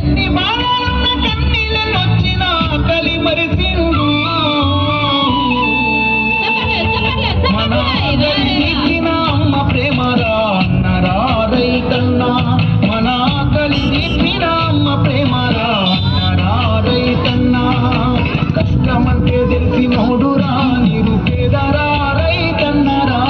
ఎన్ని బాణాలున్న కన్నీళ్ళనొచ్చిన ఆకలి మరిసిండు మన ఆకలి తీర్చిన అమ్మ ప్రేమరా అన్నరా రైతన్నా మన ఆకలి తీర్చిన అమ్మ ప్రేమరా అన్నరా రైతన్నా కష్టమంటే తెలిసినోడురా నిరుపేదరా రైతన్నరా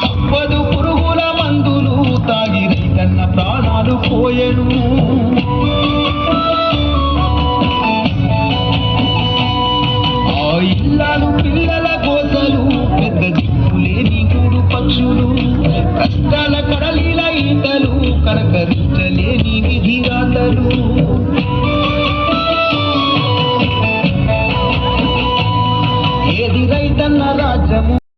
తప్పదు పురుగుల మందులు తాగి రైతన్న ప్రాణాలు పోయెను ఆ ఇల్లాలు పిల్లల కోసలు పెద్ద దిక్కులేని గూడు పక్షులు కష్టాల కడలిల ఈతలు కనకరించలేని విధిరాతలు